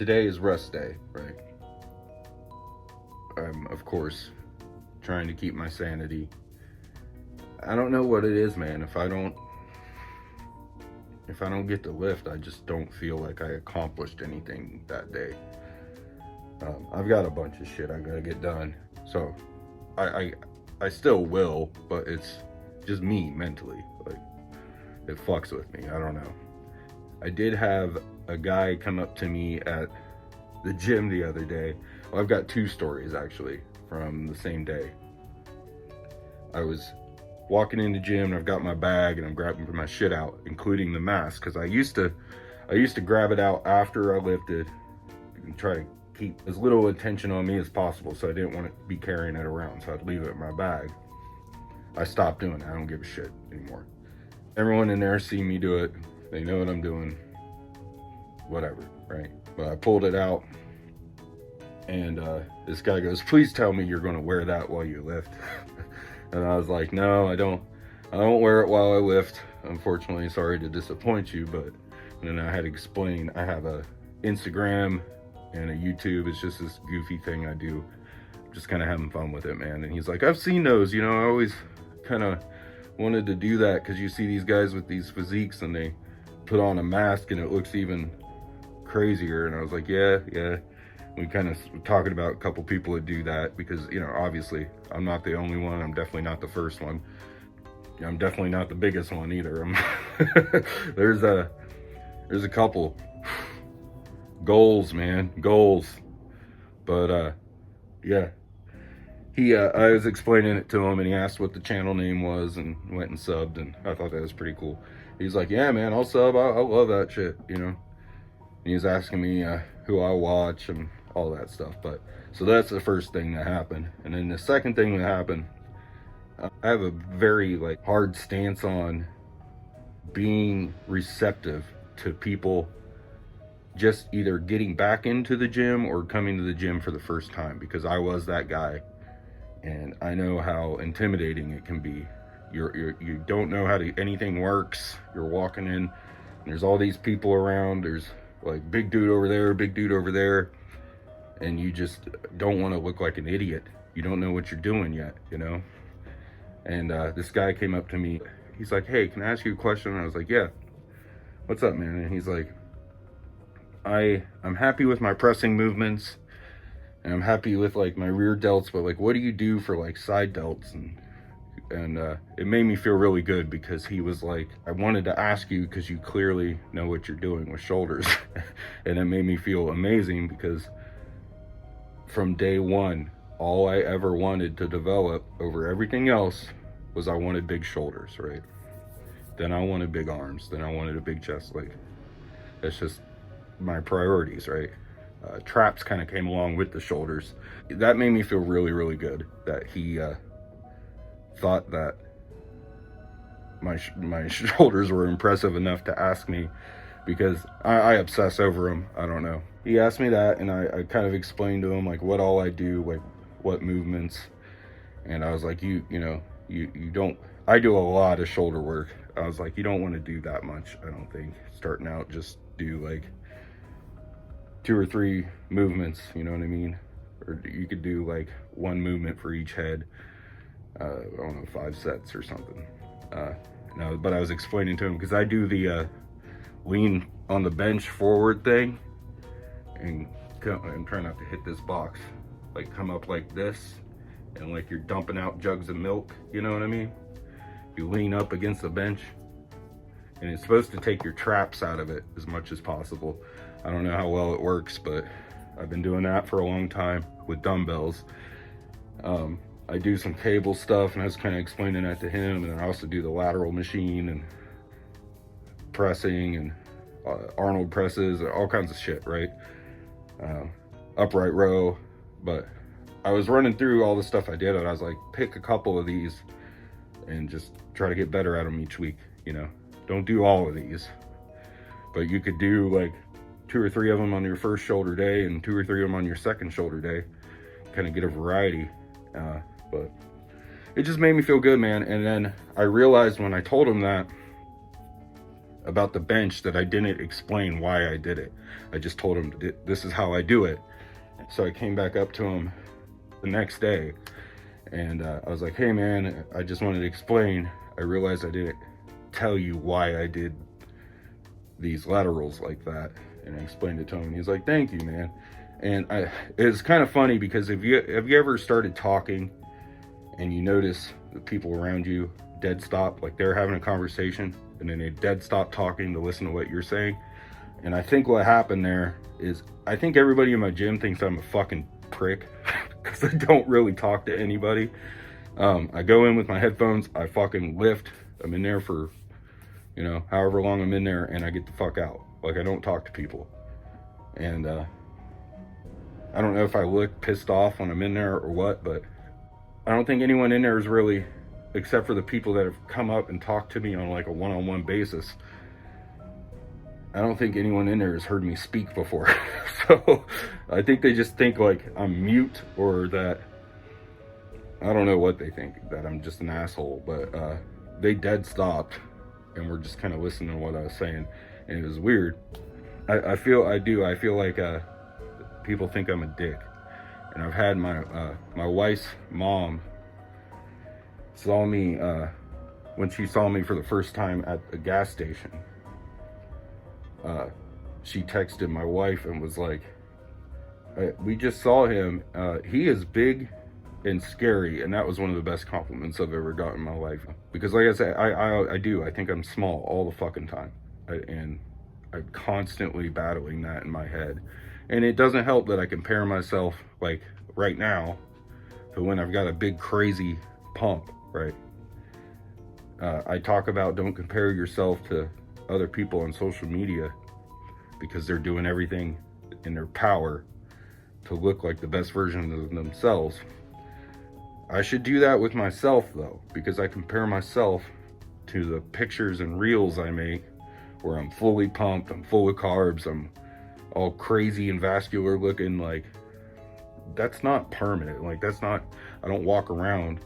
today is rest day, right? I'm, of course, trying to keep my sanity. I don't know what it is, man. If I don't get to lift, I just don't feel like I accomplished anything that day. I've got a bunch of shit I gotta get done, so I still will, but it's just me mentally. Like, it fucks with me. I don't know. I did have a guy come up to me at the gym the other day. Well, I've got two stories actually from the same day. I was walking in the gym and I've got my bag and I'm grabbing my shit out, including the mask, because I used to grab it out after I lifted and try to keep as little attention on me as possible, so I didn't want to be carrying it around, so I'd leave it in my bag. I stopped doing that. I don't give a shit anymore. Everyone in there see me do it. They know what I'm doing. Whatever, right? But I pulled it out and this guy goes, "Please tell me you're going to wear that while you lift." And I was like, "No, I don't wear it while I lift. Unfortunately, sorry to disappoint you." But then I had to explain, I have a Instagram and a YouTube. It's just this goofy thing I do. Just kind of having fun with it, man. And he's like, "I've seen those, you know, I always kind of wanted to do that because you see these guys with these physiques and they put on a mask and it looks even crazier." And I was like, yeah. We kind of talking about a couple people that do that because, you know, obviously I'm not the only one. I'm definitely not the first one. I'm definitely not the biggest one either. There's a couple goals, man, goals. But yeah, I was explaining it to him and he asked what the channel name was and went and subbed, and I thought that was pretty cool. He's like, "Yeah, man, I'll sub. I love that shit," you know. And he was asking me who I watch and all that stuff. But so that's the first thing that happened. And then the second thing that happened, I have a very hard stance on being receptive to people just either getting back into the gym or coming to the gym for the first time, because I was that guy and I know how intimidating it can be. You don't know how anything works. You're walking in and there's all these people around. There's like big dude over there, big dude over there, and you just don't want to look like an idiot. You don't know what you're doing yet, you know. And this guy came up to me. He's like, "Hey, can I ask you a question?" And I was like, "Yeah." "What's up, man?" And he's like, I'm happy with my pressing movements and I'm happy with my rear delts, but what do you do for side delts? And it made me feel really good because he was like, "I wanted to ask you because you clearly know what you're doing with shoulders." And it made me feel amazing because from day one, all I ever wanted to develop over everything else was I wanted big shoulders, right? Then I wanted big arms. Then I wanted a big chest. That's just my priorities, right? Traps kind of came along with the shoulders. That made me feel really, really good that he thought that my shoulders were impressive enough to ask me, because I obsess over them. I don't know. He asked me that and I kind of explained to him what all I do, what movements. And I was like, you don't, I do a lot of shoulder work. I was like, you don't want to do that much, I don't think. Starting out, just do 2 or 3 movements, you know what I mean? Or you could do one movement for each head. I don't know, 5 sets or something. No, but I was explaining to him because I do the lean on the bench forward thing, and I'm trying not to hit this box. Come up like this, and you're dumping out jugs of milk, you know what I mean? You lean up against the bench, and it's supposed to take your traps out of it as much as possible. I don't know how well it works, but I've been doing that for a long time with dumbbells. I do some cable stuff, and I was kind of explaining that to him, and I also do the lateral machine and pressing and Arnold presses and all kinds of shit, right? Upright row. But I was running through all the stuff I did, and I was like, pick a couple of these and just try to get better at them each week, you know? Don't do all of these, but you could do 2 or 3 of them on your first shoulder day and 2 or 3 of them on your second shoulder day. Kind of get a variety. But it just made me feel good, man. And then I realized when I told him that, about the bench that I didn't explain why I did it. I just told him, this is how I do it. So I came back up to him the next day, and I was like, hey man, I just wanted to explain. I realized I didn't tell you why I did these laterals like that. And I explained it to him, and he's like, thank you, man. And it's kind of funny, because have you ever started talking and you notice the people around you dead stop, like they're having a conversation and then they dead stop talking to listen to what you're saying? And I think what happened there is, I think everybody in my gym thinks I'm a fucking prick because I don't really talk to anybody. I go in with my headphones, I fucking lift, I'm in there for, you know, however long I'm in there, and I get the fuck out. Like, I don't talk to people. And I don't know if I look pissed off when I'm in there or what, but I don't think anyone in there is really, except for the people that have come up and talked to me on like a one-on-one basis, I don't think anyone in there has heard me speak before. So I think they just think like I'm mute, or that, I don't know what they think, that I'm just an asshole. But they dead stopped and were just kind of listening to what I was saying, and it was weird. I feel like people think I'm a dick. And I've had my wife's mom saw me when she saw me for the first time at the gas station. She texted my wife and was like, we just saw him, he is big and scary. And that was one of the best compliments I've ever gotten in my life, because like I said, I think I'm small all the fucking time, and I'm constantly battling that in my head. And it doesn't help that I compare myself, like right now, to when I've got a big crazy pump, right? I talk about don't compare yourself to other people on social media, because they're doing everything in their power to look like the best version of themselves. I should do that with myself though, because I compare myself to the pictures and reels I make where I'm fully pumped, I'm full of carbs, I'm all crazy and vascular looking. Like, that's not permanent. Like, that's not, I don't walk around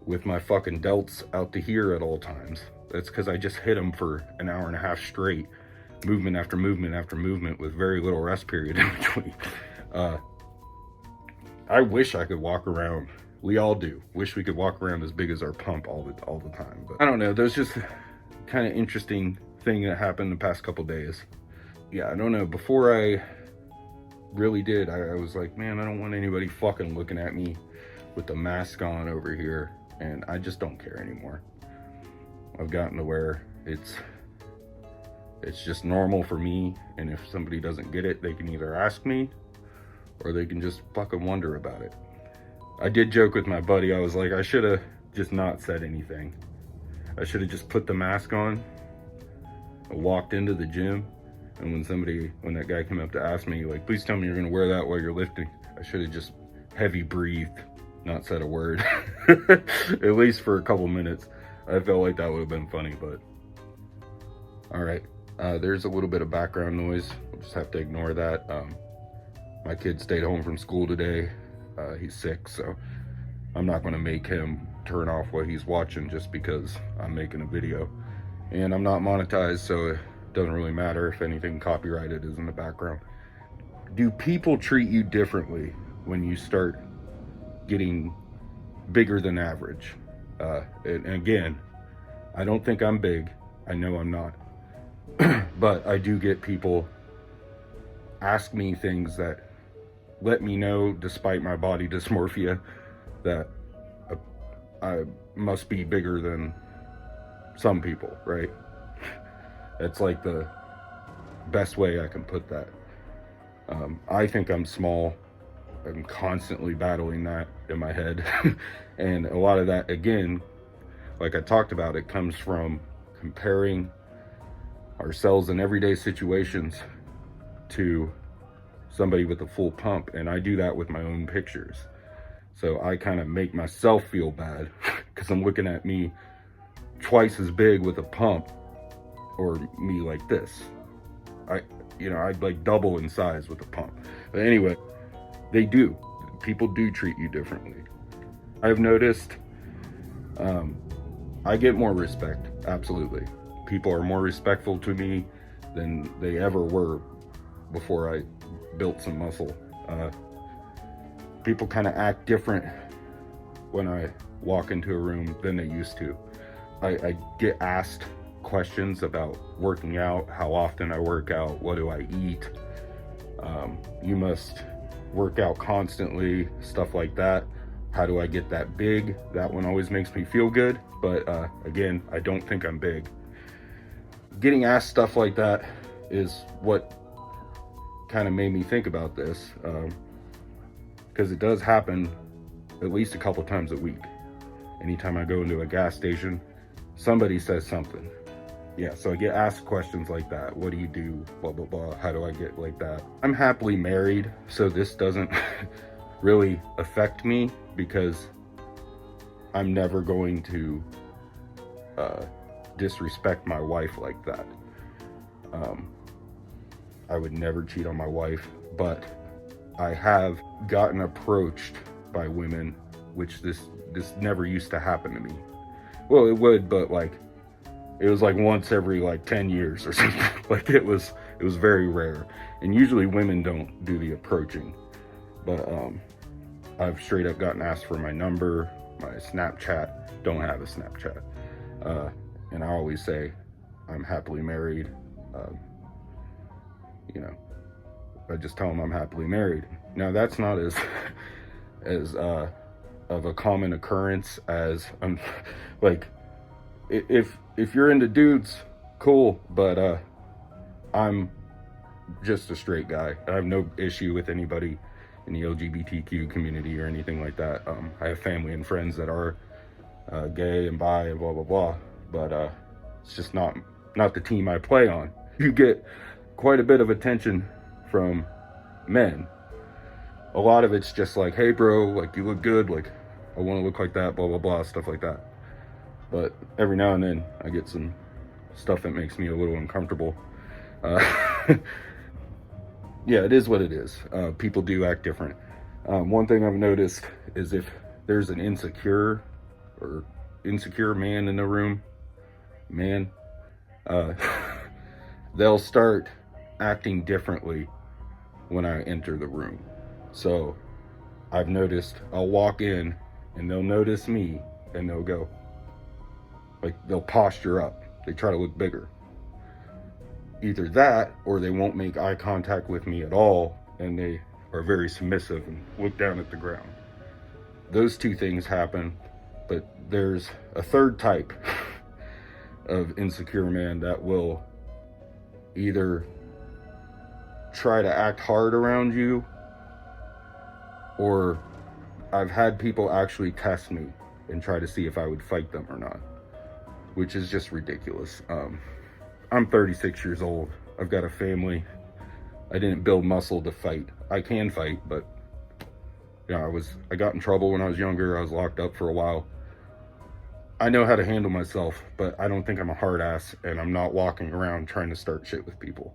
with my fucking delts out to here at all times. That's because I just hit them for an hour and a half straight, movement after movement after movement, with very little rest period in between. I wish I could walk around. We all do. Wish we could walk around as big as our pump all the time. But I don't know. There's just kind of interesting thing that happened the past couple days. Yeah, I don't know. Before I really did, I was like, man, I don't want anybody fucking looking at me with the mask on over here. And I just don't care anymore. I've gotten to where it's just normal for me. And if somebody doesn't get it, they can either ask me or they can just fucking wonder about it. I did joke with my buddy. I was like, I should have just not said anything. I should have just put the mask on. I walked into the gym, and when that guy came up to ask me, like, please tell me you're gonna wear that while you're lifting, I should have just heavy breathed, not said a word. At least for a couple minutes. I felt like that would have been funny, but all right. There's a little bit of background noise. We'll just have to ignore that. My kid stayed home from school today. He's sick, so I'm not gonna make him turn off what he's watching just because I'm making a video. And I'm not monetized, so it doesn't really matter if anything copyrighted is in the background. Do people treat you differently when you start getting bigger than average? And again, I don't think I'm big. I know I'm not. But I do get people ask me things that let me know, despite my body dysmorphia, that I must be bigger than some people, right? That's like the best way I can put that. I think I'm small. I'm constantly battling that in my head. And a lot of that, again, like I talked about, it comes from comparing ourselves in everyday situations to somebody with a full pump. And I do that with my own pictures. So I kind of make myself feel bad because I'm looking at me twice as big with a pump, or me like this. I'd like double in size with a pump. But anyway, they do. People do treat you differently. I've noticed I get more respect, absolutely. People are more respectful to me than they ever were before I built some muscle. People kind of act different when I walk into a room than they used to. I get asked questions about working out, how often I work out, what do I eat. You must work out constantly, stuff like that. How do I get that big? That one always makes me feel good, but again, I don't think I'm big. Getting asked stuff like that is what kind of made me think about this, because it does happen at least a couple times a week. Anytime I go into a gas station, somebody says something. Yeah, so I get asked questions like that. What do you do? Blah, blah, blah. How do I get like that? I'm happily married, so this doesn't really affect me because I'm never going to disrespect my wife like that. I would never cheat on my wife, but I have gotten approached by women, which this never used to happen to me. Well, it would, but like, it was like once every like 10 years or something. Like it was very rare. And usually women don't do the approaching. But I've straight up gotten asked for my number, my Snapchat. Don't have a Snapchat. And I always say I'm happily married. You know, I just tell them I'm happily married. Now that's not as of a common occurrence as like, if you're into dudes, cool, but I'm just a straight guy. I have no issue with anybody in the LGBTQ community or anything like that. I have family and friends that are gay and bi and blah blah blah, but it's just not the team I play on. You get quite a bit of attention from men. A lot of it's just like, hey bro, like you look good, like I want to look like that, blah blah blah, stuff like that. But every now and then I get some stuff that makes me a little uncomfortable. Yeah, it is what it is. People do act different. One thing I've noticed is if there's an insecure man in the room, they'll start acting differently when I enter the room. So I've noticed I'll walk in and they'll notice me and they'll go, like they'll posture up. They try to look bigger. Either that or they won't make eye contact with me at all and they are very submissive and look down at the ground. Those two things happen, but there's a third type of insecure man that will either try to act hard around you, or I've had people actually test me and try to see if I would fight them or not, which is just ridiculous. I'm 36 years old. I've got a family. I didn't build muscle to fight. I can fight, but you know, I got in trouble when I was younger. I was locked up for a while. I know how to handle myself, but I don't think I'm a hard ass, and I'm not walking around trying to start shit with people.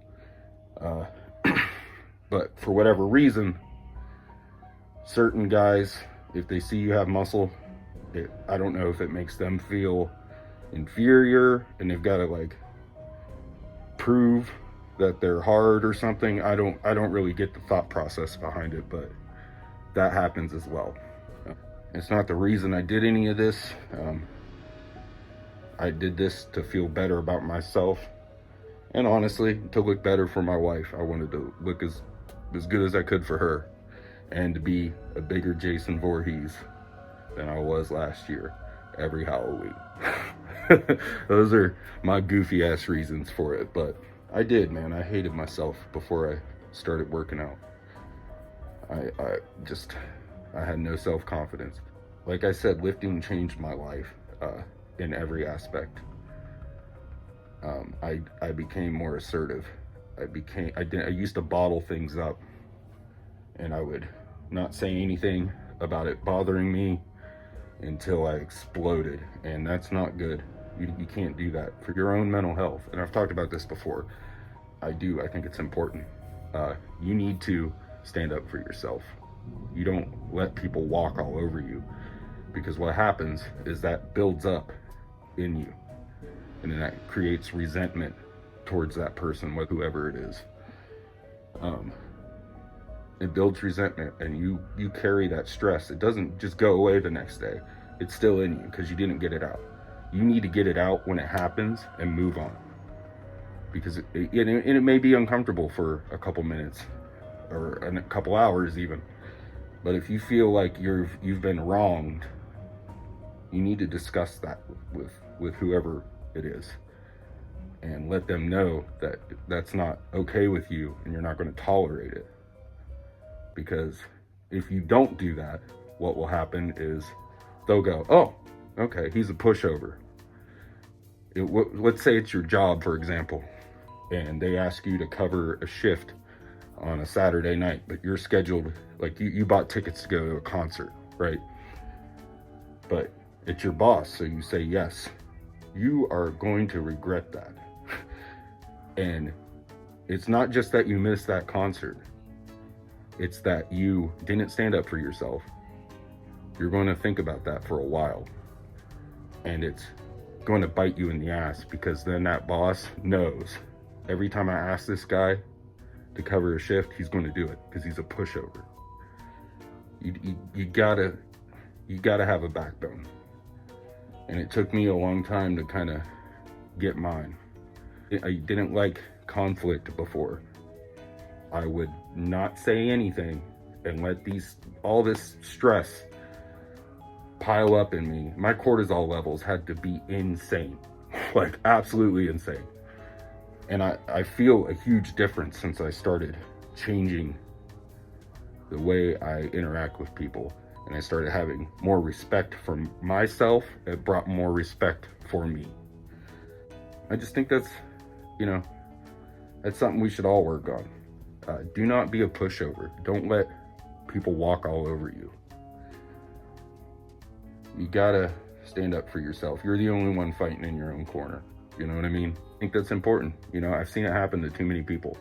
But for whatever reason, certain guys, if they see you have muscle, I don't know if it makes them feel inferior and they've got to like prove that they're hard or something. I don't really get the thought process behind it, but that happens as well. It's not the reason I did any of this. I did this to feel better about myself, and honestly, to look better for my wife. I wanted to look as good as I could for her, and to be a bigger Jason Voorhees than I was last year every Halloween. Those are my goofy ass reasons for it, but I did, man. I hated myself before I started working out. I had no self-confidence. Like I said, lifting changed my life in every aspect. I became more assertive. I used to bottle things up, and I would not say anything about it bothering me until I exploded, and that's not good. You can't do that for your own mental health. And I've talked about this before. I think it's important. You need to stand up for yourself. You don't let people walk all over you, because what happens is that builds up in you. and then that creates resentment towards that person, with whoever it is. It builds resentment, and you carry that stress. It doesn't just go away the next day. It's still in you because you didn't get it out. You need to get it out when it happens and move on, because it may be uncomfortable for a couple minutes or a couple hours even, but if you feel like you've been wronged, you need to discuss that with whoever it is, and let them know that that's not okay with you and you're not going to tolerate it. Because if you don't do that, what will happen is they'll go, oh, okay, he's a pushover. Let's say it's your job, for example, and they ask you to cover a shift on a Saturday night, but you're scheduled, like you bought tickets to go to a concert, right? But it's your boss, so you say yes. You are going to regret that. And it's not just that you missed that concert. It's that you didn't stand up for yourself. You're going to think about that for a while. And it's going to bite you in the ass, because then that boss knows every time I ask this guy to cover a shift, he's going to do it because he's a pushover. You gotta have a backbone. And it took me a long time to kind of get mine. I didn't like conflict before. I would not say anything and let all this stress pile up in me. My cortisol levels had to be insane, like absolutely insane. And I feel a huge difference since I started changing the way I interact with people. And I started having more respect for myself. It brought more respect for me. I just think that's something we should all work on. Do not be a pushover. Don't let people walk all over you. You gotta stand up for yourself. You're the only one fighting in your own corner. You know what I mean? I think that's important. I've seen it happen to too many people.